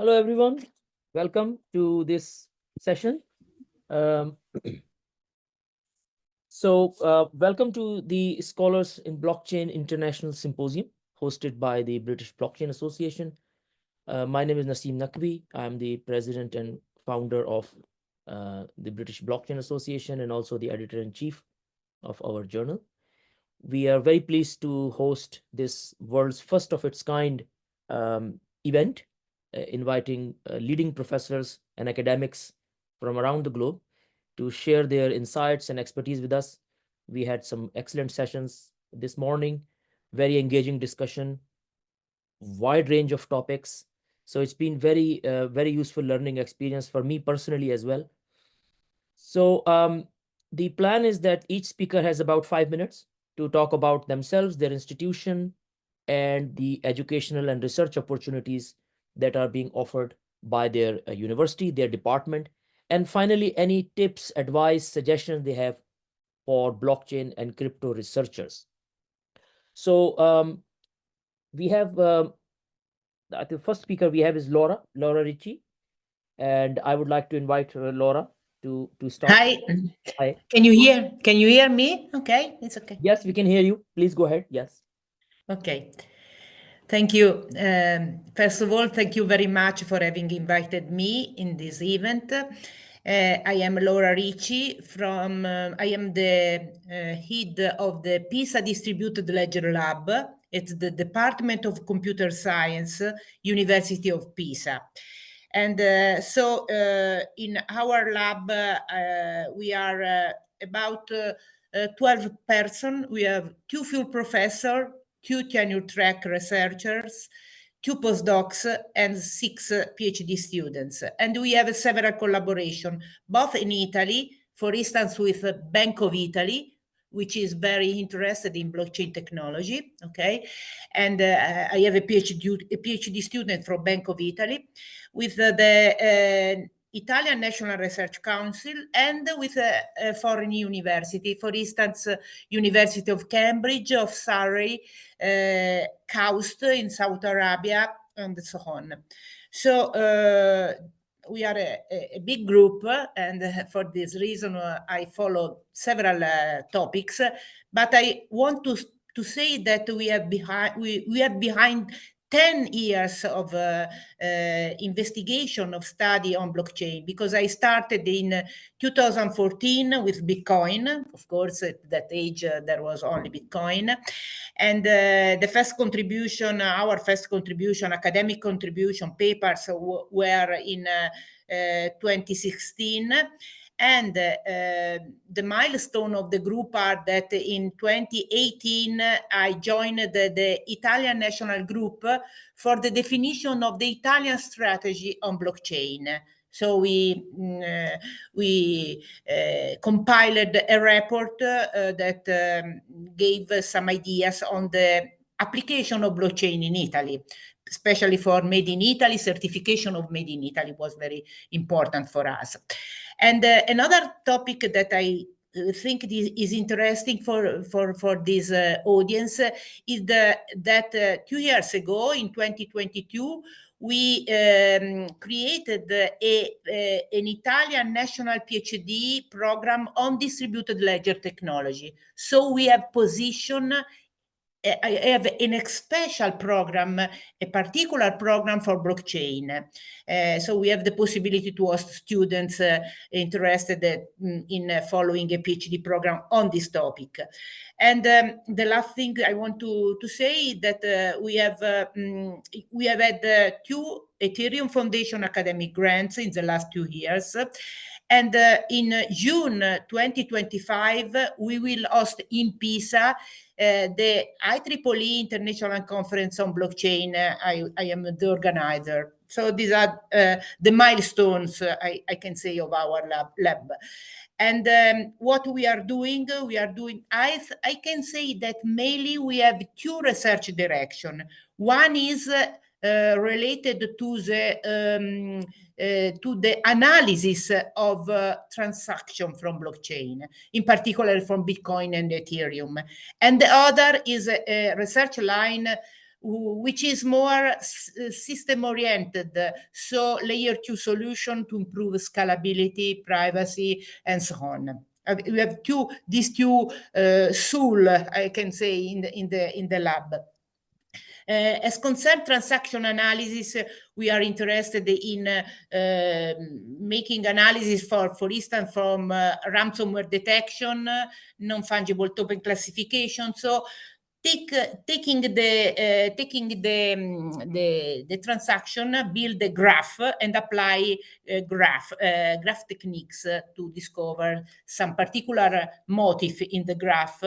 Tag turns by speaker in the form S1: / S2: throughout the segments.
S1: Hello, everyone. Welcome to this session. Um, welcome to the Scholars in Blockchain International Symposium hosted by the British Blockchain Association. My name is Naseem Naqvi. I'm the president and founder of the British Blockchain Association and also the editor-in-chief of our journal. We are very pleased to host this world's first of its kind event, inviting leading professors and academics from around the globe to share their insights and expertise with us. We had some excellent sessions this morning, very engaging discussion, wide range of topics. So it's been very useful learning experience for me personally as well. So the plan is that each speaker has about 5 minutes to talk about themselves, their institution, and the educational and research opportunities that are being offered by their university, their department, and finally, any tips, advice, suggestions they have for blockchain and crypto researchers. So we have the first speaker we have is Laura Ricci, and I would like to invite Laura to start.
S2: Hi.
S1: Hi.
S2: Can you hear me? Okay, it's okay.
S1: Yes, we can hear you. Please go ahead. Yes.
S2: Okay. Thank you. First of all, thank you very much for having invited me in this event. I am Laura Ricci from, I am the head of the PISA Distributed Ledger Lab. It's the Department of Computer Science, University of Pisa. And so in our lab, we are about 12 persons. We have 2 full professors, 2 tenure-track researchers, 2 postdocs, and 6 PhD students. And we have several collaborations, both in Italy, for instance, with Bank of Italy, which is very interested in blockchain technology, okay? And I have a PhD student from Bank of Italy, with the Italian National Research Council, and with a foreign university, for instance, University of Cambridge, of Surrey, KAUST in Saudi Arabia, and so on. So we are a big group, and for this reason, I follow several topics. But I want to say that we are behind 10 years of investigation of study on blockchain, because I started in 2014 with Bitcoin. Of course, at that age, there was only Bitcoin. And the first contribution, our first contribution, academic contribution papers were in 2016. And the milestone of the group are that in 2018, I joined the Italian National Group for the definition of the Italian strategy on blockchain. So we compiled a report that gave some ideas on the application of blockchain in Italy, especially for Made in Italy. Certification of Made in Italy was very important for us. And another topic that I think is interesting for this audience is that 2 years ago, in 2022, we created an Italian national PhD program on distributed ledger technology. So we have positioned, I have a special program, a particular program for blockchain. So we have the possibility to host students interested in following a PhD program on this topic. And the last thing I want to say is that we have had 2 Ethereum Foundation academic grants in the last 2 years. And in June 2025, we will host in Pisa the IEEE International Conference on Blockchain. I am the organizer. So these are the milestones, I can say, of our lab. And what we are doing, I can say that mainly we have 2 research directions. One is related to the analysis of transaction from blockchain, in particular from Bitcoin and Ethereum. And the other is a research line which is more system-oriented, so layer 2 solution to improve scalability, privacy, and so on. We have these two tools, I can say, in the lab. As concerned transaction analysis, we are interested in making analysis for instance, from ransomware detection, non-fungible token classification. So taking the transaction, build a graph and apply graph techniques to discover some particular motive in the graph,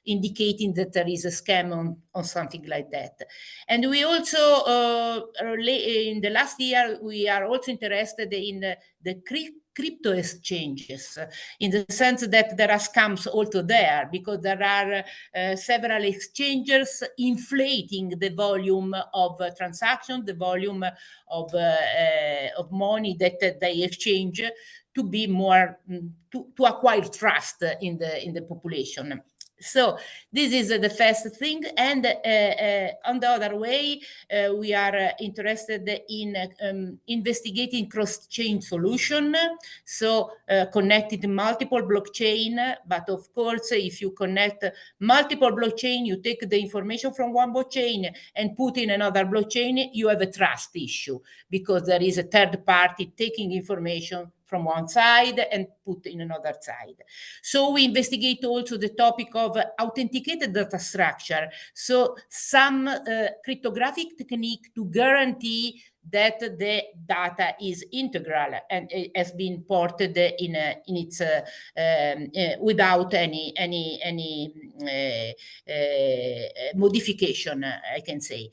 S2: indicating that there is a scam on something like that. And we also, in the last year, we are also interested in the crypto exchanges, in the sense that there are scams also there, because there are several exchanges inflating the volume of transactions, the volume of money that they exchange, to be more to acquire trust in the population. So this is the first thing. And on the other way, we are interested in investigating cross-chain solution, so connected multiple blockchain. But of course, if you connect multiple blockchain, you take the information from one blockchain and put in another blockchain, you have a trust issue, because there is a third party taking information from one side and put in another side. So we investigate also the topic of authenticated data structure. So some cryptographic technique to guarantee that the data is integral and it has been ported in its without any modification, I can say.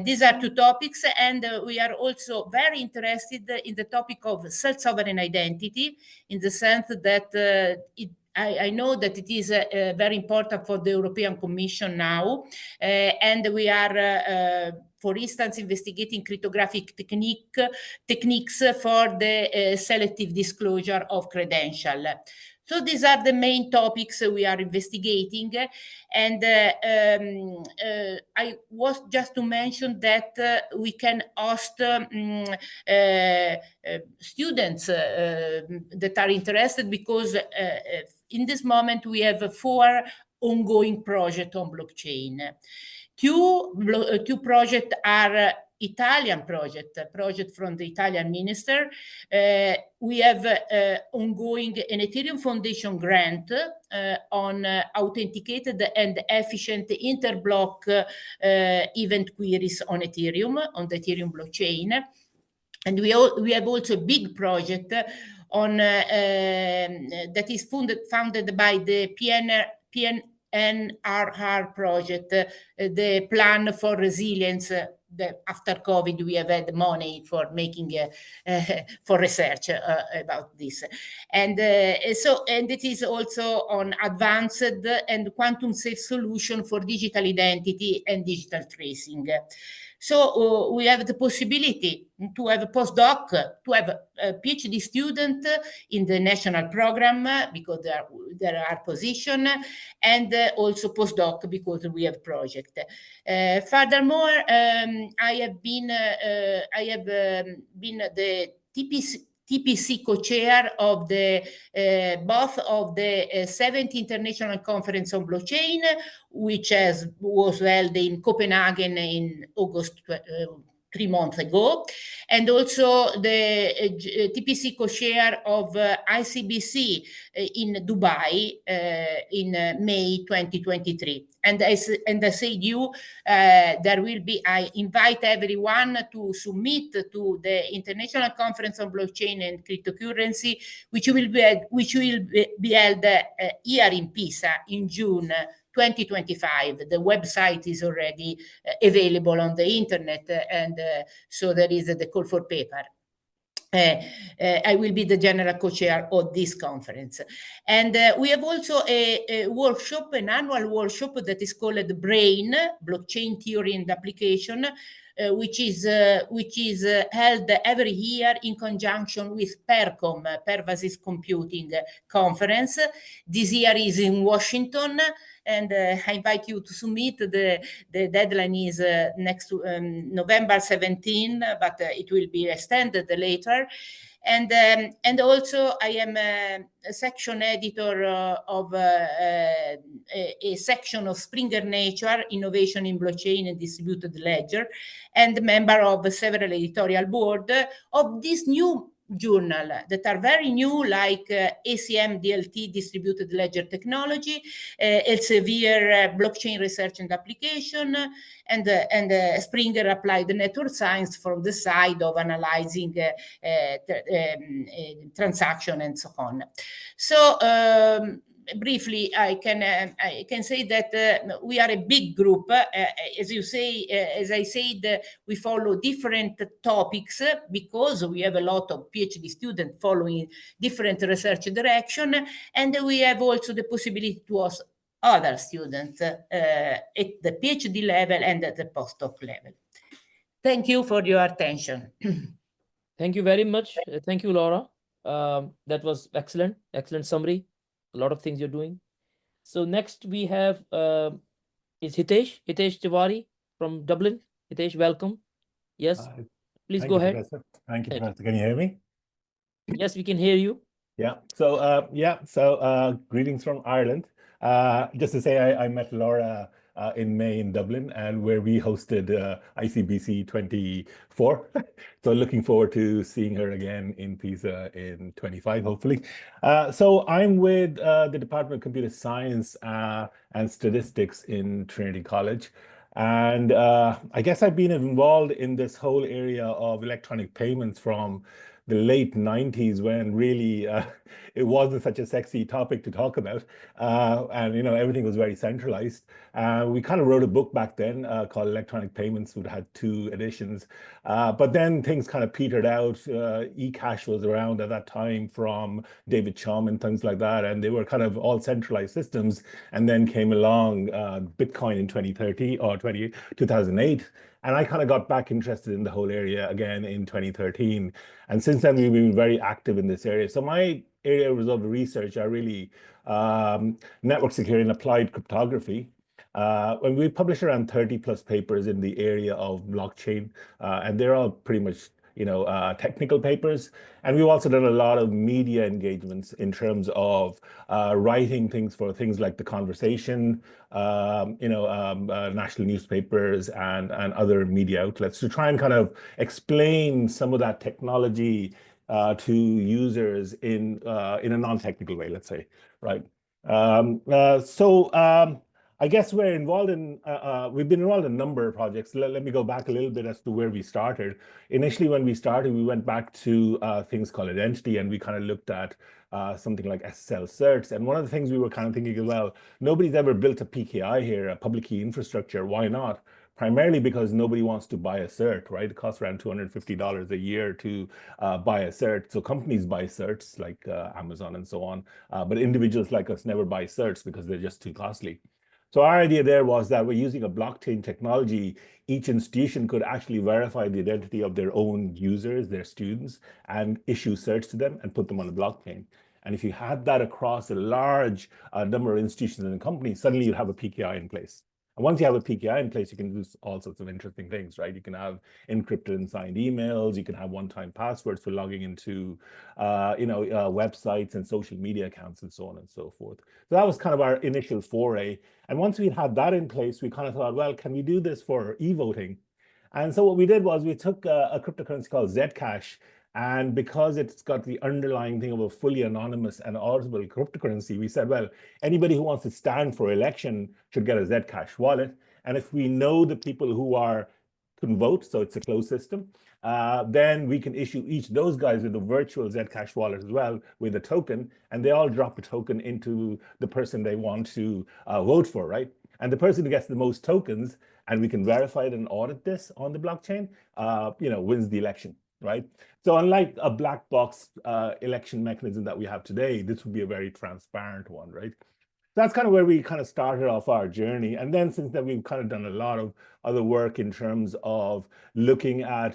S2: These are two topics, and we are also very interested in the topic of self-sovereign identity, in the sense that I know that it is very important for the European Commission now, and we are, for instance, investigating cryptographic techniques for the selective disclosure of credential. So these are the main topics we are investigating. And I was just to mention that we can host students that are interested, because in this moment we have 4 ongoing projects on blockchain. Two projects are Italian project from the Italian minister. We have ongoing an Ethereum Foundation grant on authenticated and efficient interblock event queries on Ethereum, on the Ethereum blockchain. And we have also a big project on that is funded by the PNRR project, the plan for resilience. After COVID, we have had money for making for research about this, and it is also on advanced and quantum safe solution for digital identity and digital tracing. So we have the possibility to have a postdoc, to have a PhD student in the national program, because there are positions, and also postdoc because we have project. Furthermore, I have been the TPC co-chair of the both of the 7th International Conference on Blockchain, which was held in Copenhagen in August 3 months ago, and also the TPC co-chair of ICBC in Dubai in May 2023. And as I said, there will be, I invite everyone to submit to the International Conference on Blockchain and Cryptocurrency, which will be held here in Pisa in June 2025. The website is already available on the internet, and so there is the call for paper. I will be the general co-chair of this conference. And we have also a workshop, an annual workshop that is called BRAIN, Blockchain Theory and Application, which is held every year in conjunction with PERCOM, Pervasive Computing Conference. This year is in Washington, and I invite you to submit. The deadline is next to November 17, but it will be extended later. And also I am a section editor of a section of Springer Nature, Innovation in Blockchain and Distributed Ledger, and member of several editorial board of this new journal that are very new, like ACM DLT, Distributed Ledger Technology, Elsevier, Blockchain Research and Application, and Springer Applied Network Science from the side of analyzing transaction and so on. So briefly, I can say that we are a big group. As you say, as I said, we follow different topics because we have a lot of PhD students following different research direction, and we have also the possibility to host other students at the PhD level and at the postdoc level. Thank you for your attention.
S1: Thank you very much. Thank you, Laura. That was excellent summary. A lot of things you're doing. So next we have is Hitesh Tewari from Dublin. Hitesh, welcome. Yes, please go ahead.
S3: Professor. Thank you, Professor. Can you hear me?
S1: Yes, we can hear you.
S3: Yeah. So greetings from Ireland. Just to say, I met Laura in May in Dublin, and where we hosted ICBC 24. So looking forward to seeing her again in Pisa in 25, hopefully. So I'm with the Department of Computer Science and Statistics in Trinity College. And I guess I've been involved in this whole area of electronic payments from the late 90s, when really it wasn't such a sexy topic to talk about, and everything was very centralized. We kind of wrote a book back then called Electronic Payments, which had 2 editions, but then things kind of petered out. eCash was around at that time from David Chum and things like that, and they were kind of all centralized systems. And then came along Bitcoin in 2008. And I kind of got back interested in the whole area again in 2013. And since then, we've been very active in this area. So my areas of research are really network security and applied cryptography. When we publish around 30 plus papers in the area of blockchain, and they're all pretty much technical papers. And we've also done a lot of media engagements in terms of writing things for things like The Conversation, national newspapers and other media outlets to try and kind of explain some of that technology to users in a non-technical way, let's say, right? I guess we're involved in, we've been involved in a number of projects. Let me go back a little bit as to where we started. Initially, when we started, we went back to things called identity, and we kind of looked at something like SSL certs. And one of the things we were kind of thinking, well, nobody's ever built a PKI here, a public key infrastructure. Why not? Primarily because nobody wants to buy a cert, right? It costs around $250 a year to buy a cert. So companies buy certs like Amazon and so on, but individuals like us never buy certs because they're just too costly. So our idea there was that we're using a blockchain technology. Each institution could actually verify the identity of their own users, their students, and issue certs to them and put them on the blockchain. And if you had that across a large number of institutions and companies, suddenly you have a PKI in place. And once you have a PKI in place, you can do all sorts of interesting things, right? You can have encrypted and signed emails. You can have one-time passwords for logging into, websites and social media accounts and so on and so forth. So that was kind of our initial foray. And once we had that in place, we kind of thought, well, can we do this for e-voting? And so what we did was we took a cryptocurrency called Zcash. And because it's got the underlying thing of a fully anonymous and auditable cryptocurrency, we said, well, anybody who wants to stand for election should get a Zcash wallet. And if we know the people who can vote, so it's a closed system, then we can issue each of those guys with a virtual Zcash wallet as well with a token, and they all drop a token into the person they want to vote for, right? And the person who gets the most tokens, and we can verify it and audit this on the blockchain, wins the election. Right. So unlike a black box election mechanism that we have today, this would be a very transparent one. Right. That's kind of where we kind of started off our journey. And then since then, we've kind of done a lot of other work in terms of looking at,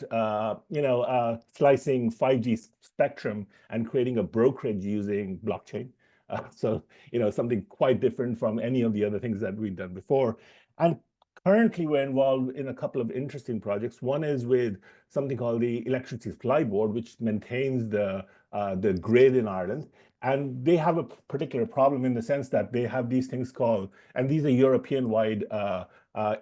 S3: slicing 5G spectrum and creating a brokerage using blockchain. So, something quite different from any of the other things that we've done before. And currently, we're involved in a couple of interesting projects. One is with something called the Electricity Supply Board, which maintains the grid in Ireland. And they have a particular problem in the sense that they have these things called, and these are European-wide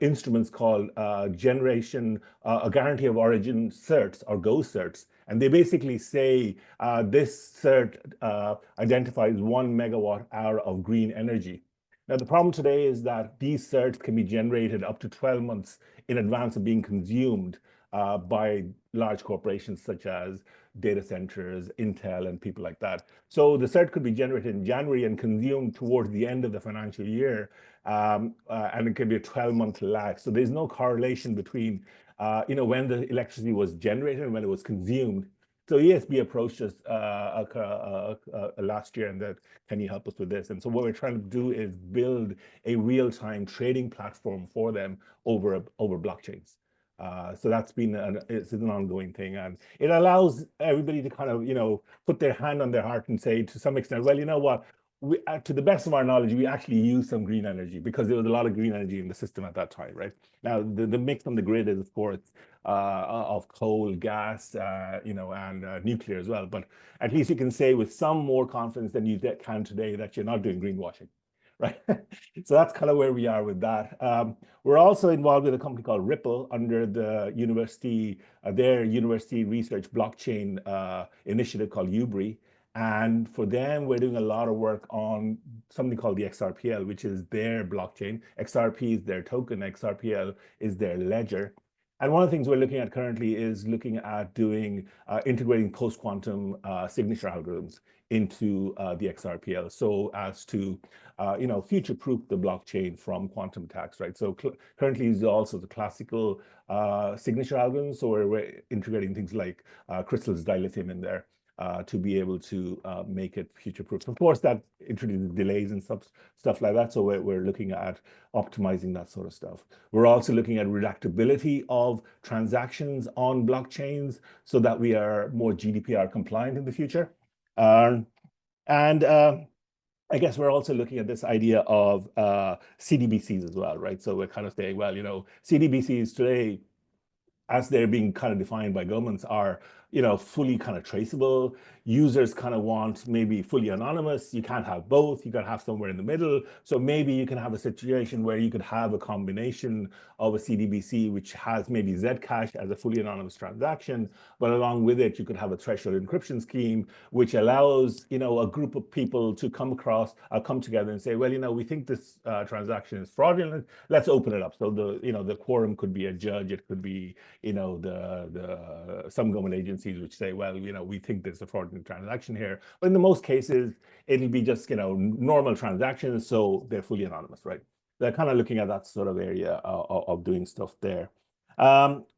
S3: instruments called a Guarantee of Origin certs, or GO certs. And they basically say this cert identifies 1 megawatt hour of green energy. Now, the problem today is that these certs can be generated up to 12 months in advance of being consumed by large corporations such as data centers, Intel, and people like that. So the cert could be generated in January and consumed towards the end of the financial year, and it can be a 12-month lag. So there's no correlation between, when the electricity was generated and when it was consumed. So ESB approached us last year and said, can you help us with this? And so what we're trying to do is build a real-time trading platform for them over blockchains. So that's been it's an ongoing thing, and it allows everybody to kind of put their hand on their heart and say to some extent, well, you know what, we, to the best of our knowledge, we actually use some green energy because there was a lot of green energy in the system at that time, right? Now the mix on the grid is of course of coal, gas, and nuclear as well. But at least you can say with some more confidence than you can today that you're not doing greenwashing. Right. So that's kind of where we are with that. We're also involved with a company called Ripple under the university, their university research blockchain initiative called UBRI. And for them, we're doing a lot of work on something called the XRPL, which is their blockchain. XRP is their token, XRPL is their ledger. And one of the things we're looking at currently is looking at doing integrating post-quantum signature algorithms into the XRPL, so as to future-proof the blockchain from quantum attacks, right? So currently is also the classical signature algorithms, so we're integrating things like crystals dilithium in there to be able to make it future-proof. Of course, that introduces delays and stuff like that, so we're looking at optimizing that sort of stuff. We're also looking at redactability of transactions on blockchains so that we are more GDPR compliant in the future. I guess we're also looking at this idea of CDBCs as well, right? So we're kind of saying, well, CDBCs today, as they're being kind of defined by governments, are fully kind of traceable. Users kind of want maybe fully anonymous. You can't have both. You got to have somewhere in the middle. So maybe you can have a situation where you could have a combination of a CDBC, which has maybe Zcash as a fully anonymous transaction, but along with it, you could have a threshold encryption scheme, which allows, a group of people to come together and say, well, we think this transaction is fraudulent. Let's open it up. So the quorum could be a judge. It could be, some government agencies which say, well, we think there's a fraudulent transaction here. But in the most cases, it'll be just, normal transactions. So they're fully anonymous, right? They're kind of looking at that sort of area of doing stuff there.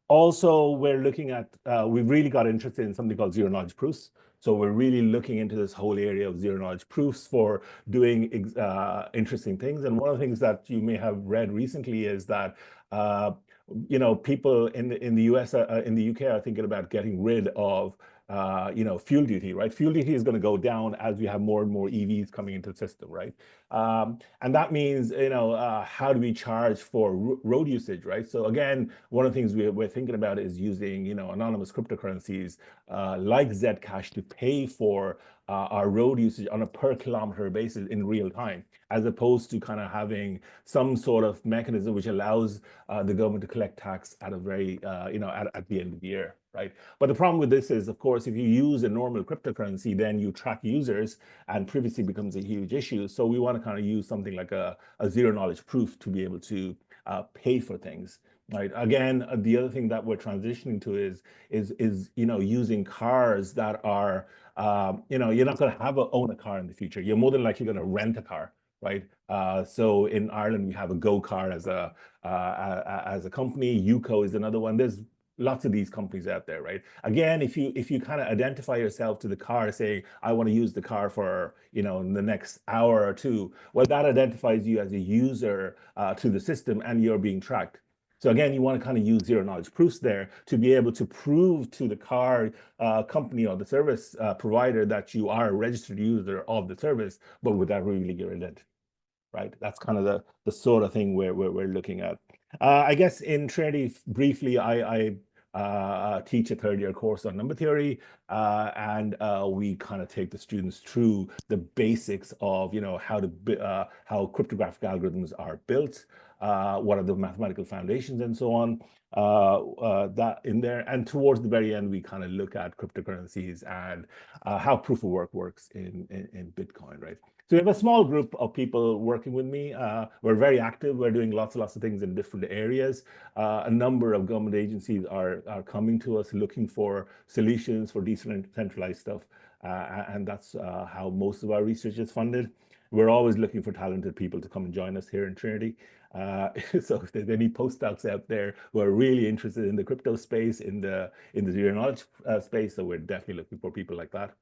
S3: Also, we're looking at, we've really got interested in something called zero-knowledge proofs. So we're really looking into this whole area of zero-knowledge proofs for doing interesting things. And one of the things that you may have read recently is that people in the US, in the UK are thinking about getting rid of fuel duty, right? Fuel duty is going to go down as we have more and more EVs coming into the system, right? And that means, how do we charge for road usage, right? So again, one of the things we're thinking about is using, anonymous cryptocurrencies like Zcash to pay for our road usage on a per kilometer basis in real time, as opposed to kind of having some sort of mechanism which allows the government to collect tax at a very, at the end of the year, right? But the problem with this is, of course, if you use a normal cryptocurrency, then you track users and privacy becomes a huge issue. So we want to kind of use something like a zero-knowledge proof to be able to pay for things. Right. Again, the other thing that we're transitioning to is using cars that are you're not going to own a car in the future. You're more than likely going to rent a car, right? So in Ireland we have a Go Car as a company. UCO is another one. There's lots of these companies out there, right? Again, if you kind of identify yourself to the car, saying I want to use the car for in the next hour or two, well, that identifies you as a user to the system, and you're being tracked. So again, you want to kind of use zero knowledge proofs there to be able to prove to the car company or the service provider that you are a registered user of the service, but without revealing your identity, right? That's kind of the sort of thing we're looking at. I guess in Trinity, briefly, I teach a third-year course on number theory, and we kind of take the students through the basics of, how cryptographic algorithms are built, what are the mathematical foundations, and so on. That in there, and towards the very end, we kind of look at cryptocurrencies and how proof of work works in Bitcoin, right? So we have a small group of people working with me. We're very active. We're doing lots of things in different areas. A number of government agencies are coming to us looking for solutions for decentralized stuff. And that's how most of our research is funded. We're always looking for talented people to come and join us here in Trinity. So if there's any postdocs out there who are really interested in the crypto space, in the zero knowledge space, so we're definitely looking for people like that.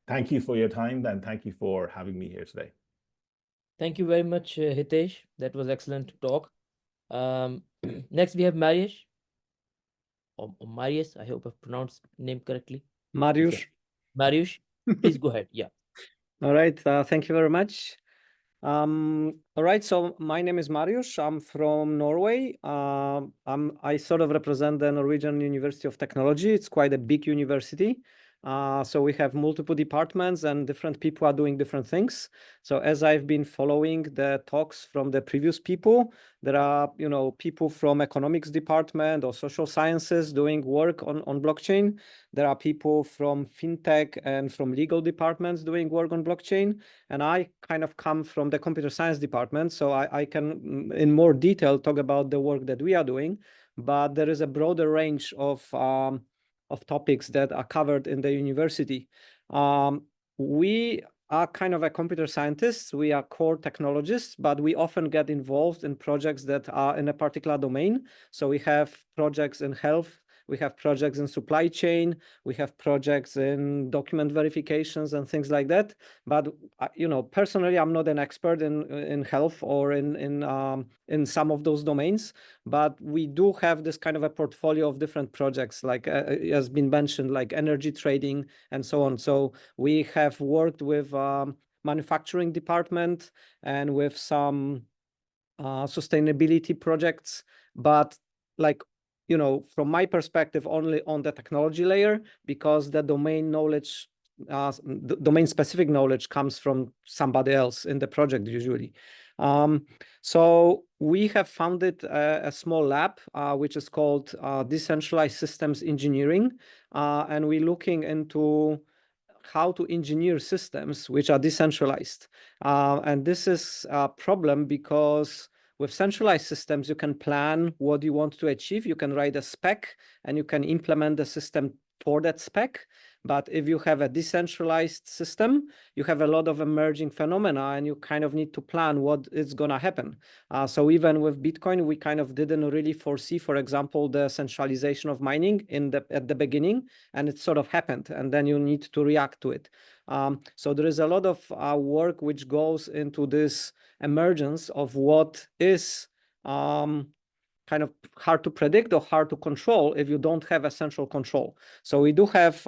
S3: Thank you for your time, and thank you for having me here today.
S1: Thank you very much, Hitesh. That was excellent talk. Next, we have Mariusz. Or Mariusz, I hope I've pronounced name correctly.
S4: Mariusz.
S1: Mariusz, please go ahead. Yeah.
S4: All right. Thank you very much. All right. So my name is Mariusz. I'm from Norway. I sort of represent the Norwegian University of Technology. It's quite a big university. So we have multiple departments and different people are doing different things. So as I've been following the talks from the previous people, there are, people from economics department or social sciences doing work on blockchain. There are people from fintech and from legal departments doing work on blockchain. And I kind of come from the computer science department. So I can in more detail talk about the work that we are doing, but there is a broader range of topics that are covered in the university. We are kind of a computer scientists. We are core technologists, but we often get involved in projects that are in a particular domain. So we have projects in health, we have projects in supply chain, we have projects in document verifications and things like that. But personally, I'm not an expert in health or in some of those domains. But we do have this kind of a portfolio of different projects, like has been mentioned, like energy trading and so on. So we have worked with manufacturing department and with some sustainability projects, but from my perspective, only on the technology layer, because the domain knowledge, the domain-specific knowledge comes from somebody else in the project usually. So we have founded a small lab, which is called Decentralized Systems Engineering, and we're looking into how to engineer systems which are decentralized. And this is a problem because with centralized systems, you can plan what you want to achieve. You can write a spec and you can implement the system for that spec. But if you have a decentralized system, you have a lot of emerging phenomena and you kind of need to plan what is going to happen. So even with Bitcoin, we kind of didn't really foresee, for example, the centralization of mining at the beginning, and it sort of happened, and then you need to react to it. So there is a lot of work which goes into this emergence of what is kind of hard to predict or hard to control if you don't have a central control. So we do have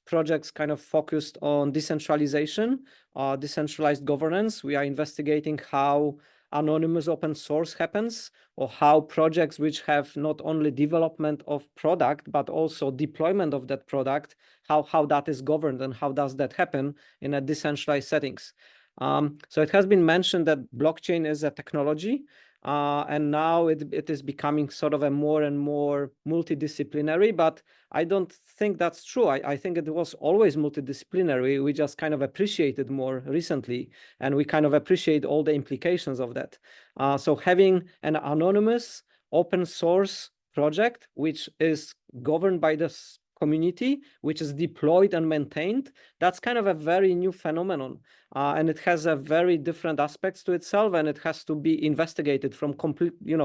S4: projects kind of focused on decentralization, decentralized governance. We are investigating how anonymous open source happens, or how projects which have not only development of product, but also deployment of that product, how that is governed and how does that happen in a decentralized settings. So it has been mentioned that blockchain is a technology, and now it is becoming sort of a more and more multidisciplinary, but I don't think that's true. I think it was always multidisciplinary. We just kind of appreciate it more recently, and we kind of appreciate all the implications of that. So having an anonymous open source project, which is governed by this community, which is deployed and maintained, that's kind of a very new phenomenon. And it has a very different aspects to itself, and it has to be investigated from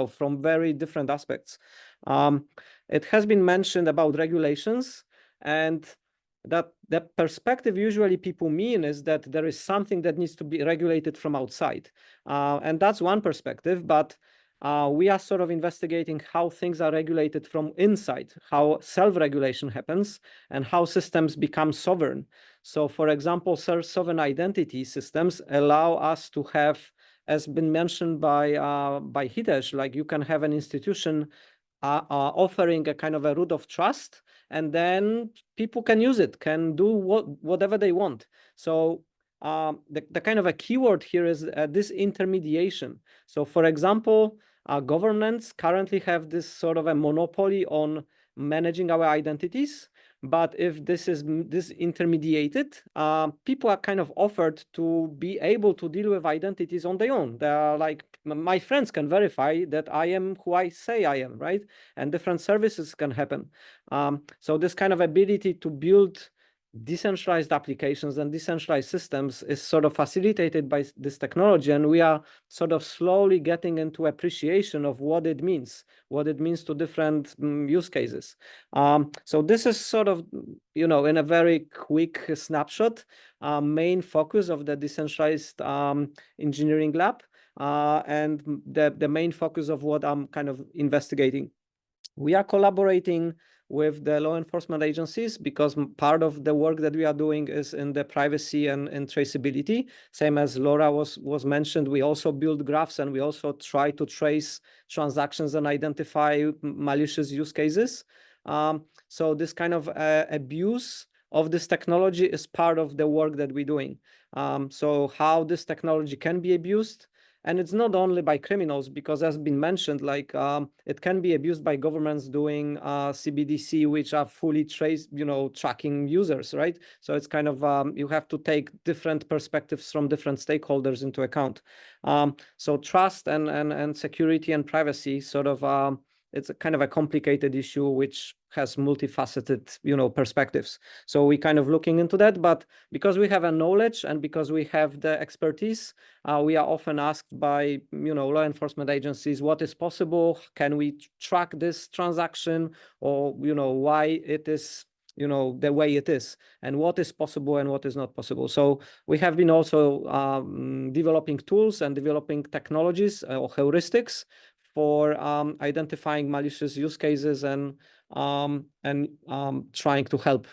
S4: from very different aspects. It has been mentioned about regulations, and that perspective usually people mean is that there is something that needs to be regulated from outside. And that's one perspective, but we are sort of investigating how things are regulated from inside, how self-regulation happens, and how systems become sovereign. So, for example, sovereign identity systems allow us to have, as been mentioned by Hitesh, like you can have an institution offering a kind of a root of trust, and then people can use it, can do whatever they want. So the kind of a keyword here is this intermediation. So for example, governments currently have this sort of a monopoly on managing our identities. But if this is intermediated, people are kind of offered to be able to deal with identities on their own. They are like, my friends can verify that I am who I say I am, right? And different services can happen. So this kind of ability to build decentralized applications and decentralized systems is sort of facilitated by this technology, and we are sort of slowly getting into appreciation of what it means to different use cases. So this is sort of, you know, in a very quick snapshot, main focus of the decentralized engineering lab, and the main focus of what I'm kind of investigating. We are collaborating with the law enforcement agencies because part of the work that we are doing is in the privacy and traceability. Same as Laura was mentioned, we also build graphs and we also try to trace transactions and identify malicious use cases. So this kind of abuse of this technology is part of the work that we're doing. So how this technology can be abused. And it's not only by criminals, because as been mentioned, like it can be abused by governments doing CBDC, which are fully tracking users, right? So it's kind of, you have to take different perspectives from different stakeholders into account. So trust and security and privacy sort of, it's a kind of a complicated issue which has multifaceted, perspectives. So we kind of looking into that, but because we have a knowledge and because we have the expertise, we are often asked by, law enforcement agencies, what is possible? Can we track this transaction? Or, why it is, the way it is, and what is possible and what is not possible. So we have been also developing tools and developing technologies or heuristics for identifying malicious use cases and trying to help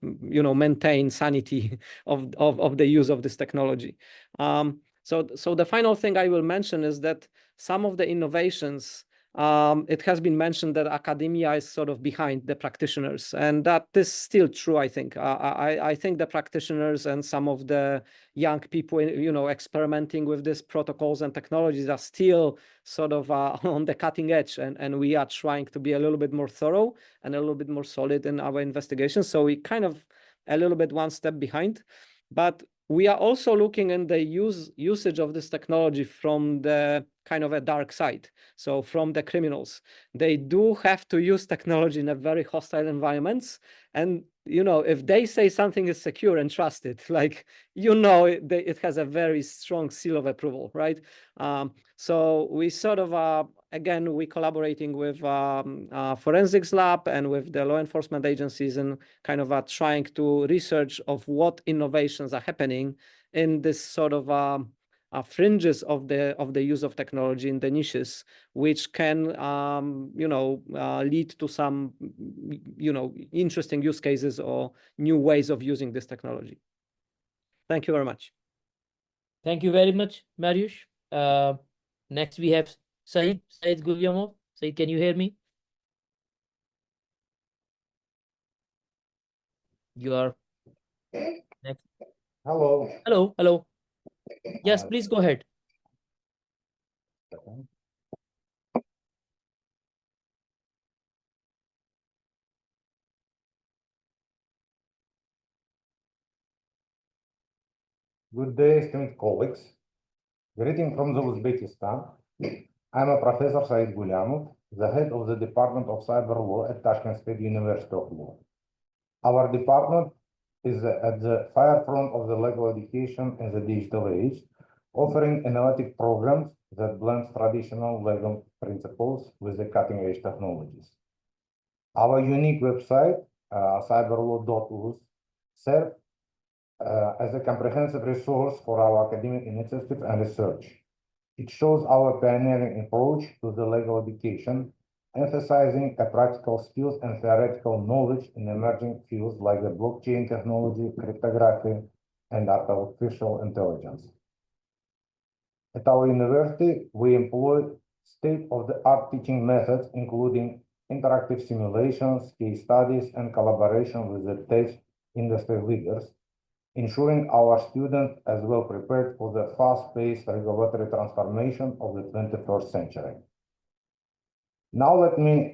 S4: maintain sanity of the use of this technology. So the final thing I will mention is that some of the innovations, it has been mentioned that academia is sort of behind the practitioners, and that is still true, I think. I think the practitioners and some of the young people, experimenting with these protocols and technologies are still sort of on the cutting edge, and we are trying to be a little bit more thorough and a little bit more solid in our investigations. So we kind of a little bit one step behind, but we are also looking in the usage of this technology from the kind of a dark side. So from the criminals, they do have to use technology in a very hostile environments. And, if they say something is secure and trusted, like, it has a very strong seal of approval, right? So we sort of, again, we collaborating with forensics lab and with the law enforcement agencies and kind of trying to research of what innovations are happening in this sort of fringes of the use of technology in the niches, which can lead to some interesting use cases or new ways of using this technology. Thank you very much.
S1: Thank you very much, Mariusz. Next we have Said Gulyamov. Said, can you hear me? You are next.
S5: Hello.
S1: Hello. Yes, please go ahead.
S5: Good day, esteemed colleagues. Greeting from Uzbekistan. I'm a Professor Said Gulyamov, the head of the Department of Cyber Law at Tashkent State University of Law. Our department is at the forefront of the legal education in the digital age, offering innovative programs that blend traditional legal principles with the cutting-edge technologies. Our unique website, cyberlaw.uz, serves as a comprehensive resource for our academic initiatives and research. It shows our pioneering approach to the legal education, emphasizing practical skills and theoretical knowledge in emerging fields like the blockchain technology, cryptography, and artificial intelligence. At our university, we employ state-of-the-art teaching methods, including interactive simulations, case studies, and collaboration with the tech industry leaders, ensuring our students as well prepared for the fast-paced regulatory transformation of the 21st century. Now let me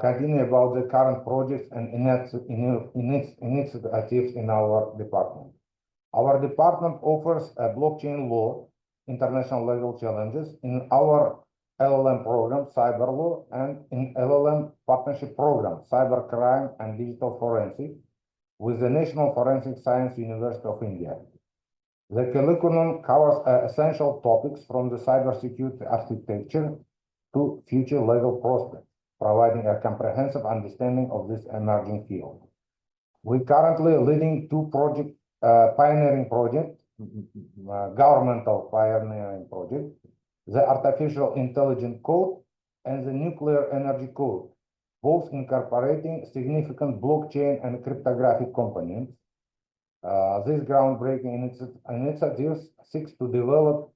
S5: continue about the current projects and initiatives in our department. Our department offers a blockchain law, international legal challenges in our LLM program, Cyber Law, and in LLM partnership program, Cybercrime and Digital Forensic, with the National Forensic Science University of India. The curriculum covers essential topics from the cybersecurity architecture to future legal prospects, providing a comprehensive understanding of this emerging field. We're currently leading two pioneering projects, governmental pioneering project, the Artificial Intelligence Code and the Nuclear Energy Code, both incorporating significant blockchain and cryptographic components. This groundbreaking initiative seeks to develop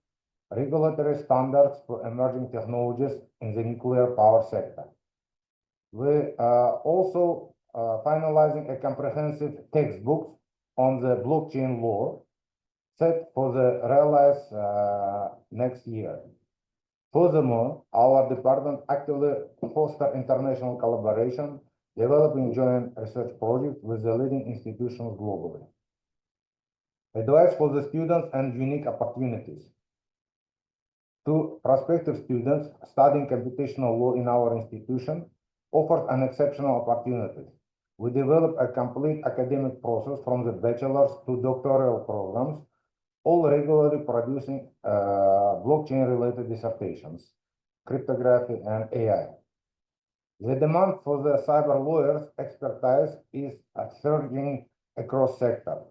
S5: regulatory standards for emerging technologies in the nuclear power sector. We are also finalizing a comprehensive textbook on the blockchain law set for the release next year. Furthermore, our department actively fosters international collaboration, developing joint research projects with the leading institutions globally. Advice for the students and unique opportunities. To prospective students studying computational law in our institution offers an exceptional opportunity. We develop a complete academic process from the bachelor's to doctoral programs, all regularly producing blockchain-related dissertations, cryptography, and AI. The demand for the cyber lawyers' expertise is surging across sectors.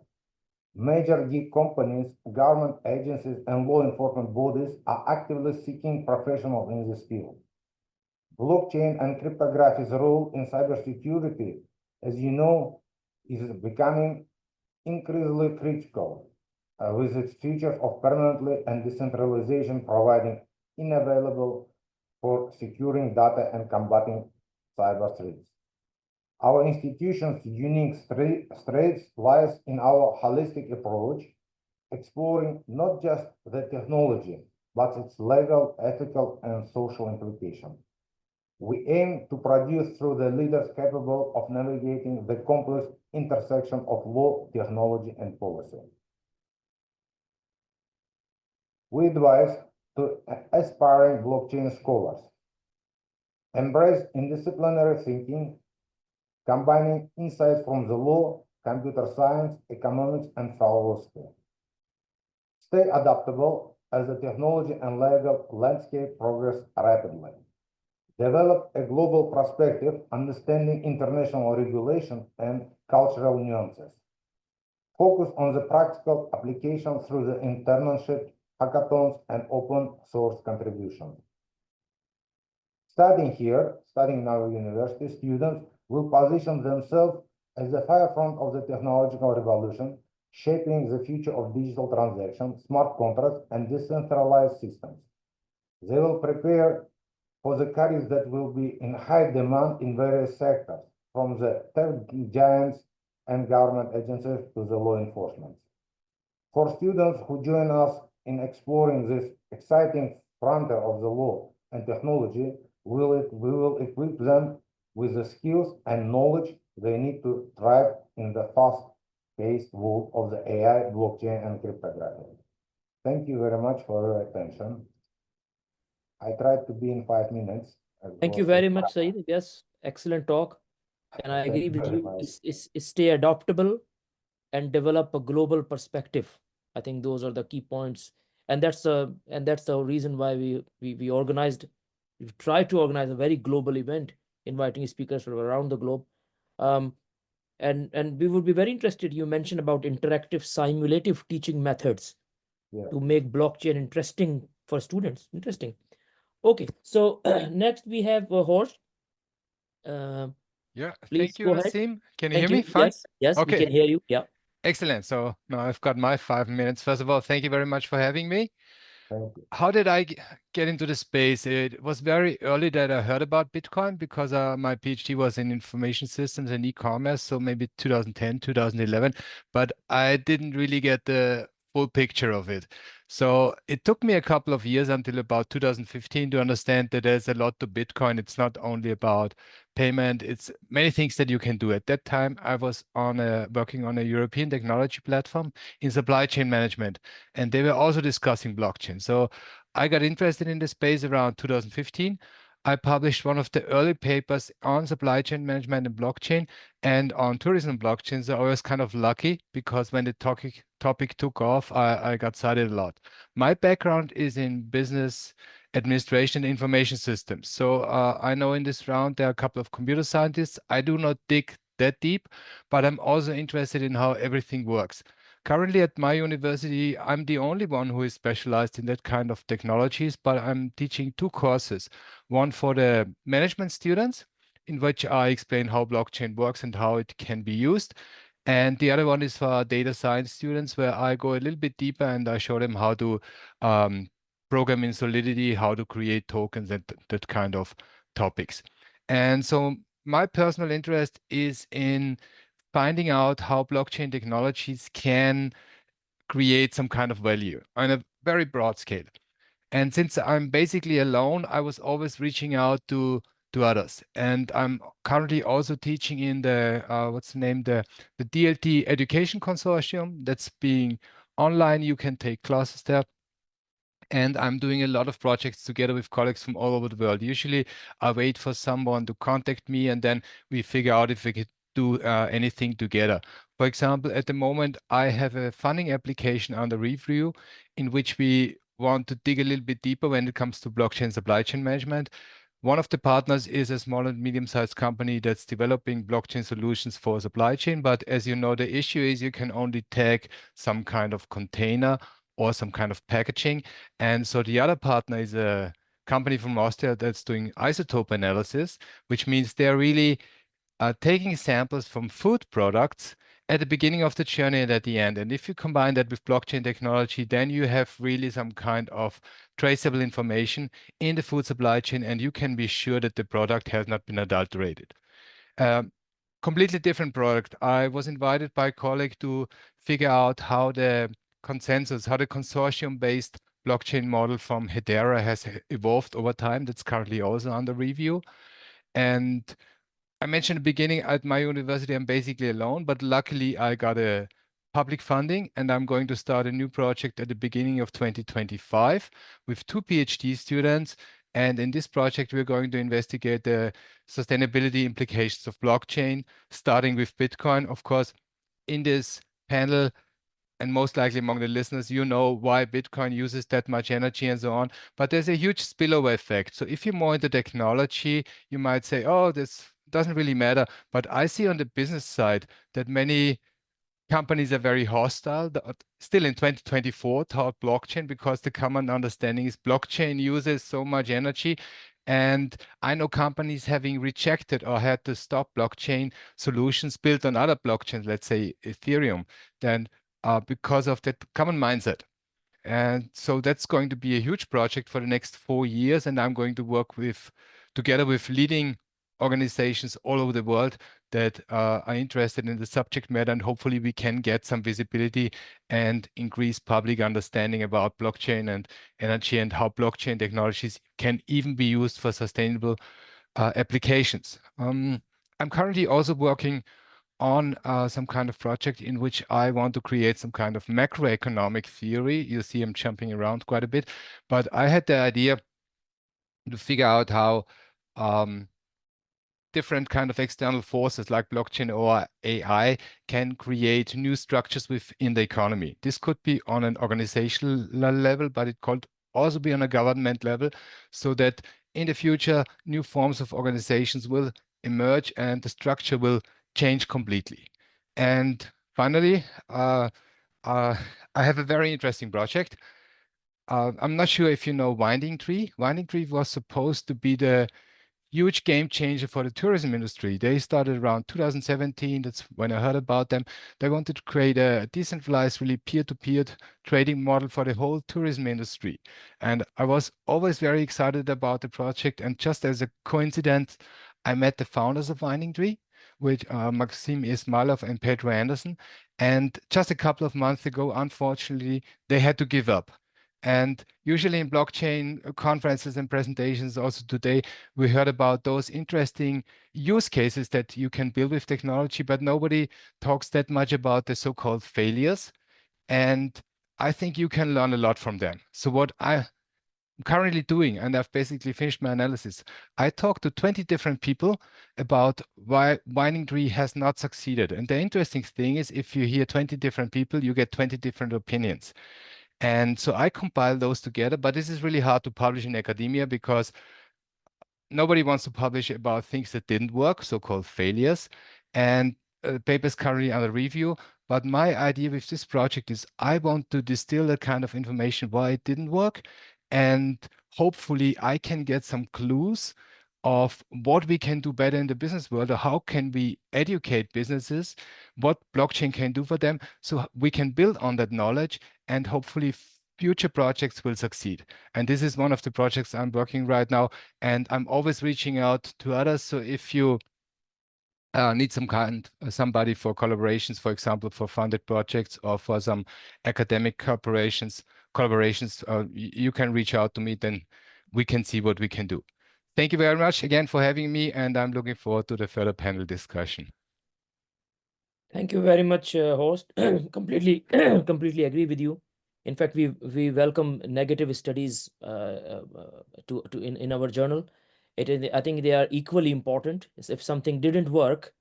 S5: Major geek companies, government agencies, and law enforcement bodies are actively seeking professionals in this field. Blockchain and cryptography's role in cybersecurity, as you know, is becoming increasingly critical, with its features of permanently and decentralization providing inavailable for securing data and combating cyber threats. Our institution's unique strength lies in our holistic approach, exploring not just the technology, but its legal, ethical, and social implications. We aim to produce through the leaders capable of navigating the complex intersection of law, technology, and policy. We advise to aspiring blockchain scholars. Embrace interdisciplinary thinking, combining insights from the law, computer science, economics, and philosophy. Stay adaptable as the technology and legal landscape progress rapidly. Develop a global perspective, understanding international regulation and cultural nuances. Focus on the practical application through the internship, hackathons, and open source contributions. Studying in our university, students will position themselves at the forefront of the technological revolution, shaping the future of digital transactions, smart contracts, and decentralized systems. They will prepare for the careers that will be in high demand in various sectors, from the tech giants and government agencies to the law enforcement. For students who join us in exploring this exciting frontier of the law and technology, we will equip them with the skills and knowledge they need to thrive in the fast-paced world of the AI, blockchain, and cryptography. Thank you very much for your attention. I tried to be in 5 minutes.
S1: Thank you very much, Saeed. Yes, excellent talk. And I agree with you. Stay adaptable and develop a global perspective. I think those are the key points. And that's the reason why we tried to organize a very global event, inviting speakers from around the globe. And we would be very interested. You mentioned about interactive simulative teaching methods to make blockchain interesting for students. Interesting. Okay, so next we have Horst.
S6: Yeah,
S1: Please
S6: thank you,
S1: go ahead.
S6: Naseem. Can you
S1: Thank
S6: hear me?
S1: you.
S6: Fine.
S1: Yes, yes, we
S6: Okay,
S1: can hear you. Yeah.
S6: excellent. So now I've got my 5 minutes. First of all, thank you very much for having me.
S5: Thank you.
S6: How did I get into the space? It was very early that I heard about Bitcoin because my PhD was in information systems and e-commerce, so maybe 2010, 2011, but I didn't really get the full picture of it. So it took me a couple of years until about 2015 to understand that there's a lot to Bitcoin. It's not only about payment, it's many things that you can do. At that time, I was working on a European technology platform in supply chain management, and they were also discussing blockchain. So I got interested in the space around 2015. I published one of the early papers on supply chain management and blockchain and on tourism blockchain. So I was kind of lucky because when the topic took off, I got cited a lot. My background is in business administration and information systems. So I know in this round there are a couple of computer scientists. I do not dig that deep, but I'm also interested in how everything works. Currently at my university, I'm the only one who is specialized in that kind of technologies, but I'm teaching two courses. One for the management students, in which I explain how blockchain works and how it can be used. And the other one is for data science students, where I go a little bit deeper and I show them how to program in Solidity, how to create tokens, and that kind of topics. And so my personal interest is in finding out how blockchain technologies can create some kind of value on a very broad scale. And since I'm basically alone, I was always reaching out to others. And I'm currently also teaching in the what's the name, the DLT Education Consortium. That's being online. You can take classes there. And I'm doing a lot of projects together with colleagues from all over the world. Usually I wait for someone to contact me and then we figure out if we could do anything together. For example, at the moment, I have a funding application under review in which we want to dig a little bit deeper when it comes to blockchain supply chain management. One of the partners is a small and medium-sized company that's developing blockchain solutions for supply chain. But as you know, the issue is you can only tag some kind of container or some kind of packaging. And so the other partner is a company from Austria that's doing isotope analysis, which means they're really taking samples from food products at the beginning of the journey and at the end. And if you combine that with blockchain technology, then you have really some kind of traceable information in the food supply chain, and you can be sure that the product has not been adulterated. Completely different product. I was invited by a colleague to figure out how the consensus, how the consortium-based blockchain model from Hedera has evolved over time. That's currently also under review. And I mentioned at the beginning, at my university, I'm basically alone, but luckily I got a public funding and I'm going to start a new project at the beginning of 2025 with 2 PhD students. And in this project, we're going to investigate the sustainability implications of blockchain, starting with Bitcoin. Of course, in this panel, and most likely among the listeners, you know why Bitcoin uses that much energy and so on. But there's a huge spillover effect. So if you're more into technology, you might say, oh, this doesn't really matter. But I see on the business side that many companies are very hostile, still in 2024, toward blockchain, because the common understanding is blockchain uses so much energy. And I know companies having rejected or had to stop blockchain solutions built on other blockchains, let's say Ethereum, then because of that common mindset. And so that's going to be a huge project for the next 4 years. And I'm going to work together with leading organizations all over the world that are interested in the subject matter. And hopefully we can get some visibility and increase public understanding about blockchain and energy and how blockchain technologies can even be used for sustainable applications. I'm currently also working on some kind of project in which I want to create some kind of macroeconomic theory. You see I'm jumping around quite a bit, but I had the idea to figure out how different kind of external forces like blockchain or AI can create new structures within the economy. This could be on an organizational level, but it could also be on a government level, so that in the future, new forms of organizations will emerge and the structure will change completely. And finally, I have a very interesting project. I'm not sure if you know Winding Tree. Winding Tree was supposed to be the huge game changer for the tourism industry. They started around 2017. That's when I heard about them. They wanted to create a decentralized, really peer-to-peer trading model for the whole tourism industry. And I was always very excited about the project. And just as a coincidence, I met the founders of Winding Tree, with Naseem Ismailov and Pedro Anderson. And just a couple of months ago, unfortunately, they had to give up. And usually in blockchain conferences and presentations, also today, we heard about those interesting use cases that you can build with technology, but nobody talks that much about the so-called failures. And I think you can learn a lot from them. So what I'm currently doing, and I've basically finished my analysis, I talked to 20 different people about why Winding Tree has not succeeded. And the interesting thing is, if you hear 20 different people, you get 20 different opinions. And so I compile those together, but this is really hard to publish in academia because nobody wants to publish about things that didn't work, so-called failures. And the paper is currently under review. But my idea with this project is I want to distill that kind of information why it didn't work. And hopefully I can get some clues of what we can do better in the business world, or how can we educate businesses, what blockchain can do for them, so we can build on that knowledge, and hopefully future projects will succeed. And this is one of the projects I'm working right now, and I'm always reaching out to others. So if you need somebody for collaborations, for example, for funded projects or for some academic collaborations, you can reach out to me, then we can see what we can do. Thank you very much again for having me, and I'm looking forward to the further panel discussion.
S1: Thank you very much, Horst. Completely agree with you. In fact, we welcome negative studies in our journal. I think they are equally important. If something didn't work,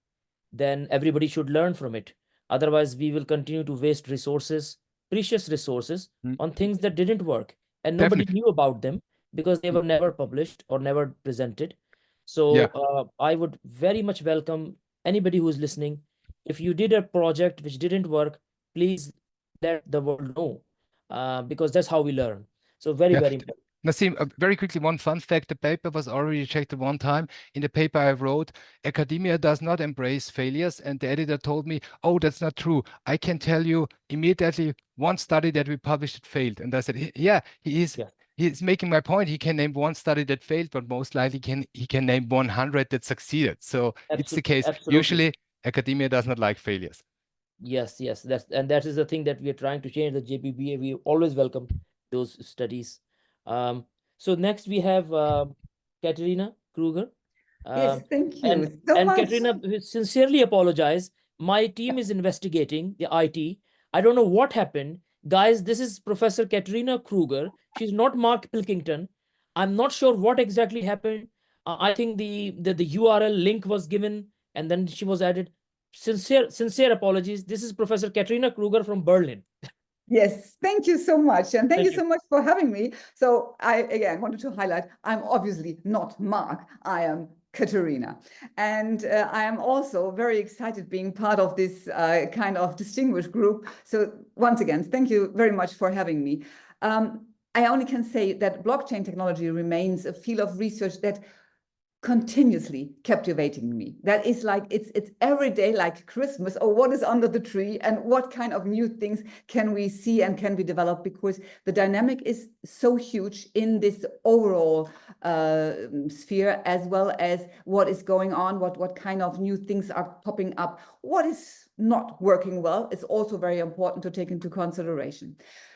S1: then everybody should learn from it. Otherwise, we will continue to waste resources, precious resources, on things that didn't work, and nobody knew about them because they were never published or never presented. So I would very much welcome anybody who is listening. If you did a project which didn't work, please let the world know, because that's how we learn. So very important.
S6: Naseem, very quickly, one fun fact: the paper was already checked one time. In the paper I wrote, academia does not embrace failures, and the editor told me, oh, that's not true. I can tell you immediately one study that we published that failed. And I said, yeah, he's making my point. He can name one study that failed, but most likely he can name 100 that succeeded. So it's the case.
S1: Absolutely.
S6: Usually academia does not like failures.
S1: Yes, that is the thing that we are trying to change. The JBBA, we always welcome those studies. So next we have Katrina Kruger.
S7: Yes, thank you so much.
S1: Katrina, we sincerely apologize. My team is investigating the IT. I don't know what happened. Guys, this is Professor Katrina Kruger. She's not Mark Pilkington. I'm not sure what exactly happened. I think the URL link was given and then she was added. Sincere apologies. This is Professor Katrina Kruger from Berlin.
S7: Yes, thank you so much. And thank you so much for having me. So I, again, wanted to highlight, I'm obviously not Mark, I am Katrina. And I am also very excited being part of this kind of distinguished group. So once again, thank you very much for having me. I only can say that blockchain technology remains a field of research that continuously captivating me. That is like, it's every day like Christmas, or what is under the tree and what kind of new things can we see and can we develop, because the dynamic is so huge in this overall sphere, as well as what is going on, what kind of new things are popping up, what is not working well. It's also very important to take into consideration.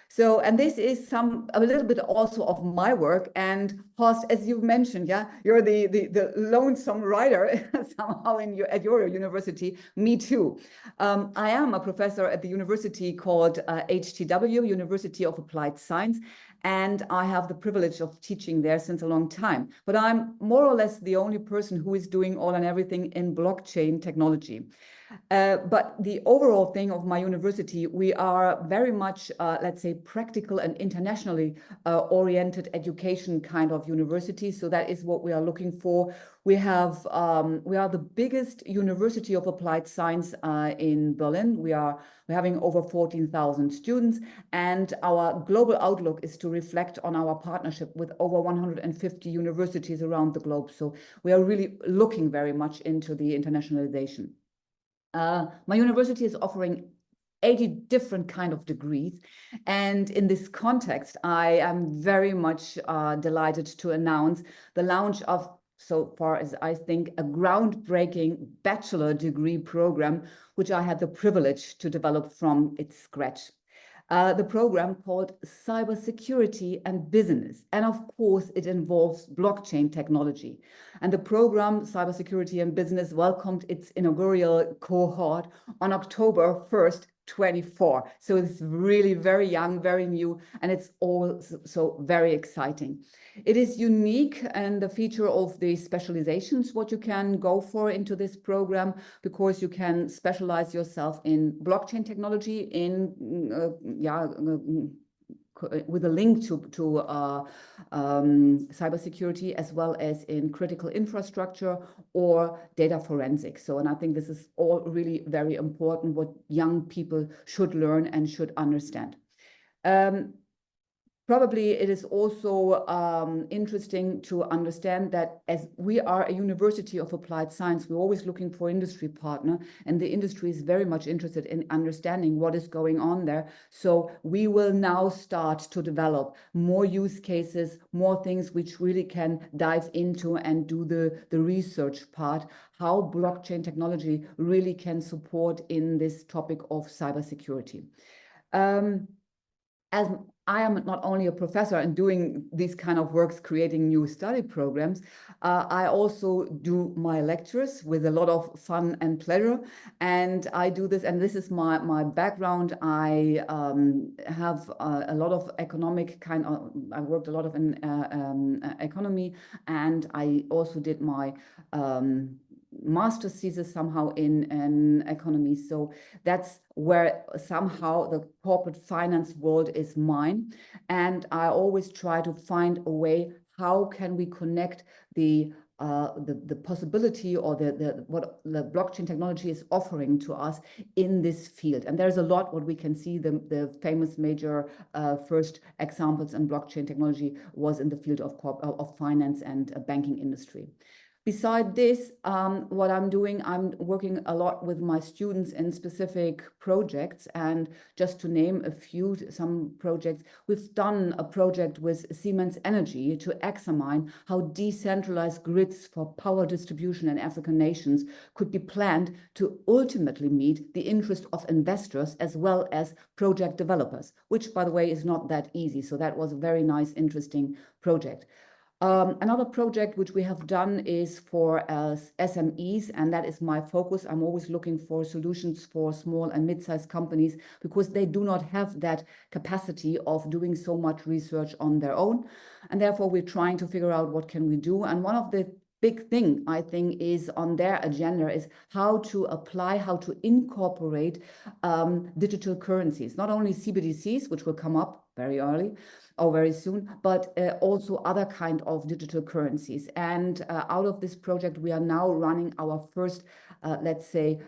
S7: So, and this is a little bit also of my work. And Horst, as you've mentioned, you're the lonesome writer somehow at your university. Me too. I am a professor at the university called HTW, University of Applied Science, and I have the privilege of teaching there since a long time. But I'm more or less the only person who is doing all and everything in blockchain technology. But the overall thing of my university, we are very much, let's say, practical and internationally oriented education kind of university. So that is what we are looking for. We are the biggest university of applied science in Berlin. We're having over 14,000 students, and our global outlook is to reflect on our partnership with over 150 universities around the globe. So we are really looking very much into the internationalization. My university is offering 80 different kind of degrees. And in this context, I am very much delighted to announce the launch of, so far as I think, a groundbreaking bachelor degree program, which I had the privilege to develop from its scratch. The program called Cybersecurity and Business. And of course, it involves blockchain technology. And the program, Cybersecurity and Business, welcomed its inaugural cohort on October 1st, 24. So it's really very young, very new, and it's also very exciting. It is unique and the feature of the specializations, what you can go for into this program, because you can specialize yourself in blockchain technology, with a link to cybersecurity, as well as in critical infrastructure or data forensics. So, and I think this is all really very important, what young people should learn and should understand. Probably it is also interesting to understand that as we are a university of applied science, we're always looking for industry partner, and the industry is very much interested in understanding what is going on there. So we will now start to develop more use cases, more things which really can dive into and do the research part, how blockchain technology really can support in this topic of cybersecurity. As I am not only a professor and doing these kind of works, creating new study programs, I also do my lectures with a lot of fun and pleasure. And I do this, and this is my background. I have a lot of economic I worked a lot of in economy, and I also did my master's thesis somehow in economy. So that's where somehow the corporate finance world is mine. And I always try to find a way, how can we connect the possibility or what the blockchain technology is offering to us in this field. And there's a lot what we can see. The famous major first examples in blockchain technology was in the field of finance and banking industry. Beside this, what I'm doing, I'm working a lot with my students in specific projects. And just to name a few, some projects, we've done a project with Siemens Energy to examine how decentralized grids for power distribution in African nations could be planned to ultimately meet the interest of investors as well as project developers, which, by the way, is not that easy. So that was a very nice, interesting project. Another project which we have done is for SMEs, and that is my focus. I'm always looking for solutions for small and mid-sized companies because they do not have that capacity of doing so much research on their own. And therefore, we're trying to figure out what can we do. And one of the big thing I think is on their agenda is how to apply, how to incorporate digital currencies, not only CBDCs, which will come up very early or very soon, but also other kind of digital currencies. And out of this project, we are now running our first, let's say,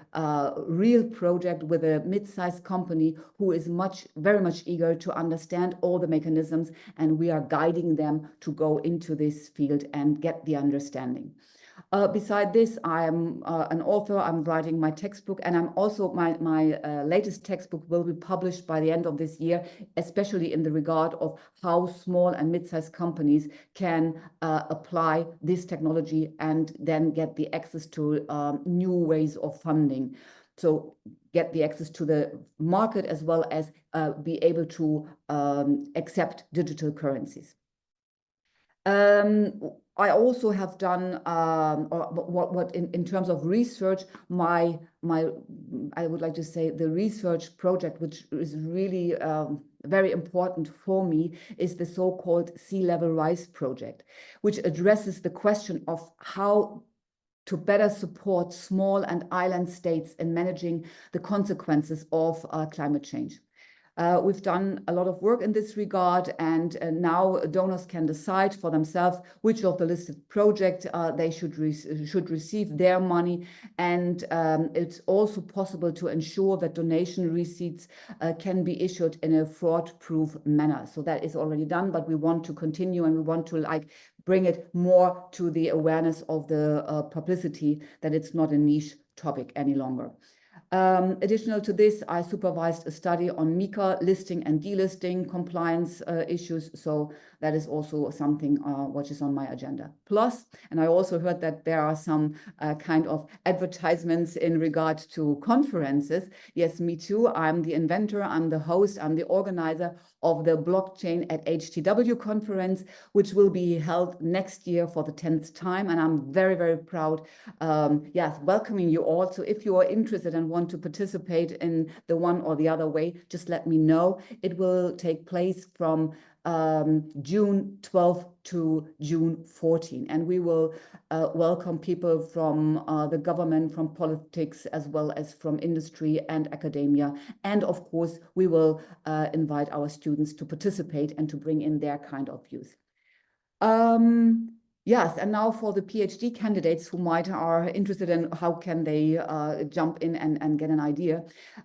S7: real project with a mid-sized company who is very much eager to understand all the mechanisms, and we are guiding them to go into this field and get the understanding. Beside this, I'm an author. I'm writing my textbook, and I'm also my latest textbook will be published by the end of this year, especially in the regard of how small and mid-sized companies can apply this technology and then get the access to new ways of funding. So get the access to the market as well as be able to accept digital currencies. I also have done what in terms of research, I would like to say the research project, which is really very important for me, is the so-called Sea Level Rise project, which addresses the question of how to better support small and island states in managing the consequences of climate change. We've done a lot of work in this regard, and now donors can decide for themselves which of the listed projects they should receive their money. And it's also possible to ensure that donation receipts can be issued in a fraud-proof manner. So that is already done, but we want to continue, and we want to bring it more to the awareness of the publicity that it's not a niche topic any longer. Additional to this, I supervised a study on MiCA listing and delisting compliance issues. So that is also something which is on my agenda. Plus, and I also heard that there are some kind of advertisements in regard to conferences. Yes, me too. I'm the inventor, I'm the host, I'm the organizer of the Blockchain at HTW conference, which will be held next year for the 10th time. And I'm very, very proud, yes, welcoming you all. So if you are interested and want to participate in the one or the other way, just let me know. It will take place from June 12th to June 14th. And we will welcome people from the government, from politics, as well as from industry and academia. And of course, we will invite our students to participate and to bring in their kind of views. Yes, and now for the PhD candidates who are interested in how can they jump in and get an idea.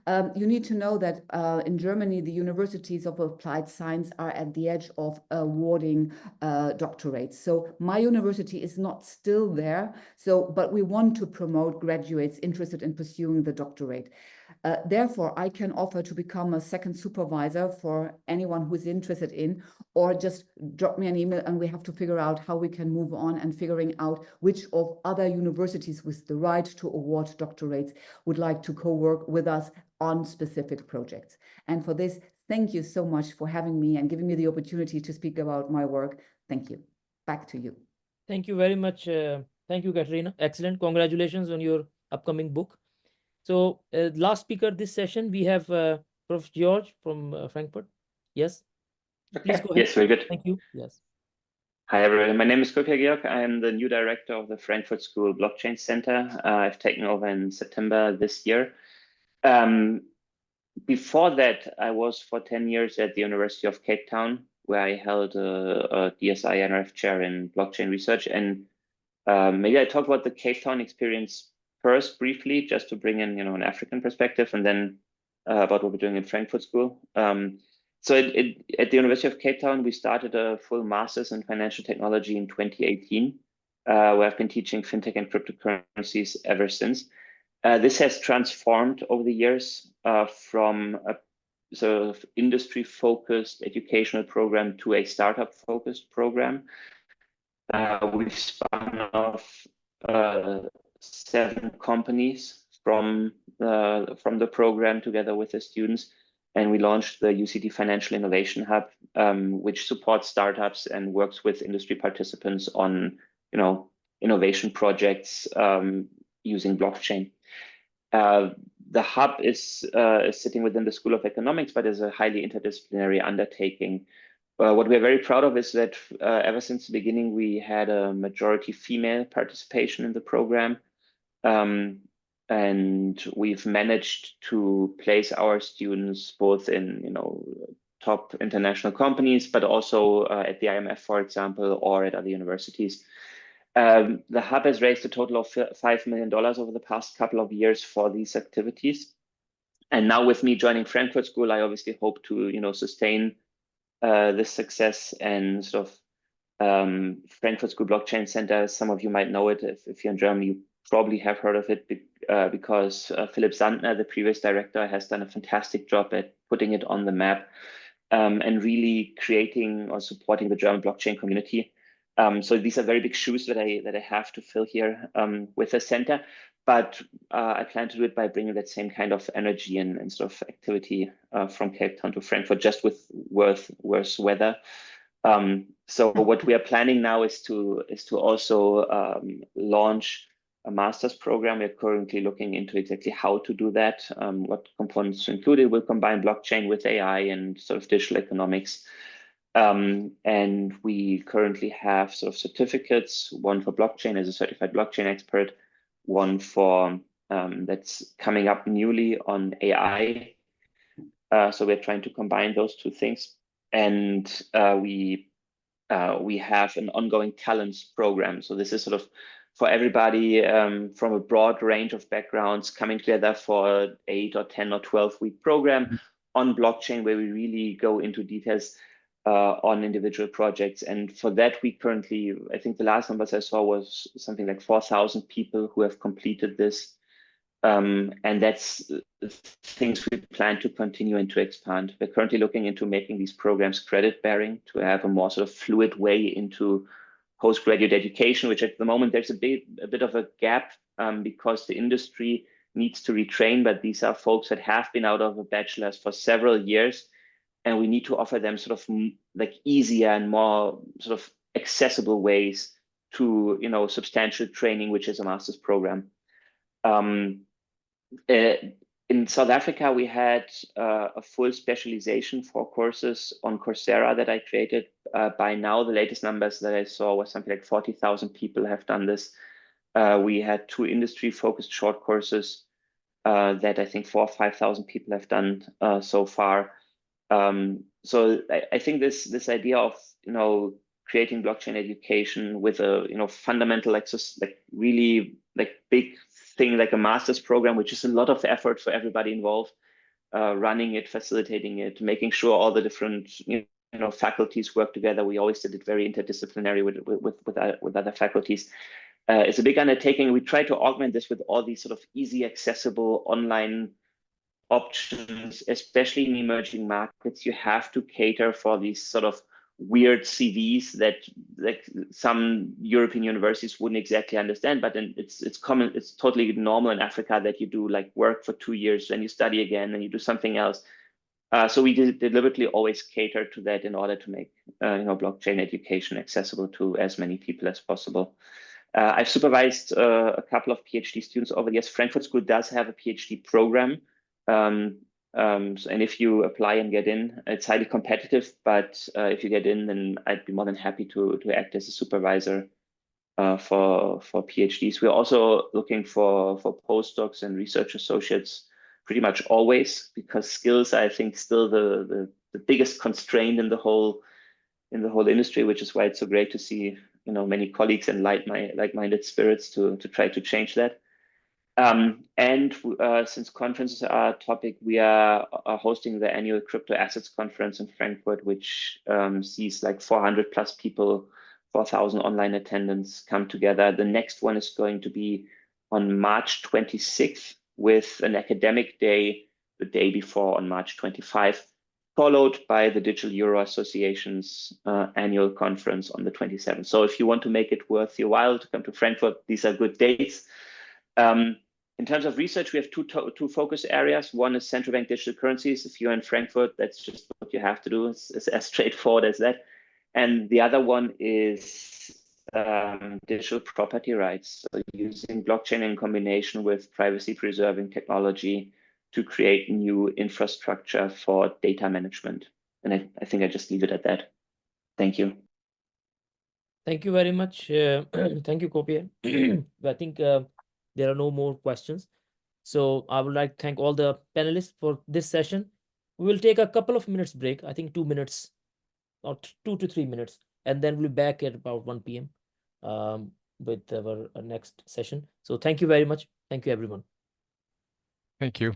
S7: You need to know that in Germany, the universities of applied science are at the edge of awarding doctorates. So my university is not still there, but we want to promote graduates interested in pursuing the doctorate. Therefore, I can offer to become a second supervisor for anyone who is interested in, or just drop me an email and we have to figure out how we can move on and figuring out which of other universities with the right to award doctorates would like to co-work with us on specific projects. And for this, thank you so much for having me and giving me the opportunity to speak about my work. Thank you. Back to you.
S1: Thank you very much. Thank you, Katrina. Excellent. Congratulations on your upcoming book. So last speaker this session, we have Prof. George from Frankfurt. Yes. Please go ahead.
S8: Yes, very good.
S1: Thank you. Yes.
S8: Hi, everyone. My name is Co-Pierre. I am the new director of the Frankfurt School Blockchain Center. I've taken over in September this year. Before that, I was for 10 years at the University of Cape Town, where I held a DSI NRF chair in blockchain research. And maybe I talk about the Cape Town experience first briefly, just to bring in, an African perspective, and then about what we're doing in Frankfurt School. So at the University of Cape Town, we started a full master's in financial technology in 2018, where I've been teaching fintech and cryptocurrencies ever since. This has transformed over the years from a sort of industry-focused educational program to a startup-focused program. We've spun off 7 companies from the program together with the students, and we launched the UCD Financial Innovation Hub, which supports startups and works with industry participants on, innovation projects using blockchain. The hub is sitting within the School of Economics, but is a highly interdisciplinary undertaking. What we are very proud of is that ever since the beginning, we had a majority female participation in the program. And we've managed to place our students both in, top international companies, but also at the IMF, for example, or at other universities. The hub has raised a total of $5 million over the past couple of years for these activities. And now with me joining Frankfurt School, I obviously hope to, sustain this success and sort of Frankfurt School Blockchain Center. Some of you might know it. If you're in Germany, you probably have heard of it because Philipp Sandner, the previous director, has done a fantastic job at putting it on the map and really creating or supporting the German blockchain community. So these are very big shoes that I have to fill here with the center, but I plan to do it by bringing that same kind of energy and sort of activity from Cape Town to Frankfurt, just with worse weather. So what we are planning now is to also launch a master's program. We're currently looking into exactly how to do that, what components to include. It will combine blockchain with AI and sort of digital economics. And we currently have sort of certificates, one for blockchain as a certified blockchain expert, one for that's coming up newly on AI, So we're trying to combine those two things. And we have an ongoing talents program. So this is sort of for everybody from a broad range of backgrounds coming together for an 8 or 10 or 12-week program on blockchain, where we really go into details on individual projects. And for that, we currently, I think the last numbers I saw was something like 4,000 people who have completed this. And that's things we plan to continue and to expand. We're currently looking into making these programs credit bearing to have a more sort of fluid way into postgraduate education, which at the moment there's a bit of a gap because the industry needs to retrain, but these are folks that have been out of a bachelor's for several years, and we need to offer them sort of like easier and more sort of accessible ways to, you know, substantial training, which is a master's program. In South Africa, we had a full specialization for courses on Coursera that I created. By now, the latest numbers that I saw was something like 40,000 people have done this. We had 2 industry-focused short courses that I think 4,000 or 5,000 people have done so far. So I think this idea of, you know, creating blockchain education with a, you know, fundamental access, like really like big thing like a master's program, which is a lot of effort for everybody involved, running it, facilitating it, making sure all the different, you know, faculties work together. We always did it very interdisciplinary with other faculties. It's a big undertaking. We try to augment this with all these sort of easy, accessible online options, especially in emerging markets. You have to cater for these sort of weird CVs that like some European universities wouldn't exactly understand, but then it's common, it's totally normal in Africa that you do like work for 2 years, then you study again, and you do something else. So we deliberately always cater to that in order to make you know, blockchain education accessible to as many people as possible. I've supervised a couple of PhD students over the years. Frankfurt School does have a PhD program. And if you apply and get in, it's highly competitive, but if you get in, then I'd be more than happy to act as a supervisor for PhDs. We're also looking for postdocs and research associates pretty much always, because skills are, I think, still the biggest constraint in the whole industry, which is why it's so great to see, you know, many colleagues and like-minded spirits to try to change that. And since conferences are a topic, we are hosting the annual Crypto Assets Conference in Frankfurt, which sees like 400 plus people, 4,000 online attendants come together. The next one is going to be on March 26th with an academic day the day before on March 25, followed by the Digital Euro Association's annual conference on the 27th. So if you want to make it worth your while to come to Frankfurt, these are good dates. In terms of research, we have two focus areas. One is central bank digital currencies. If you're in Frankfurt, that's just what you have to do. It's as straightforward as that. And the other one is digital property rights. So using blockchain in combination with privacy preserving technology to create new infrastructure for data management. And I think I just leave it at that. Thank you.
S1: Thank you very much. Thank you, Co-Pierre. I think there are no more questions. So I would like to thank all the panelists for this session. We will take a couple of minutes break, I think 2 minutes or 2 to 3 minutes, and then we'll be back at about 1 p.m. With our next session. So thank you very much. Thank you, everyone.
S6: Thank you.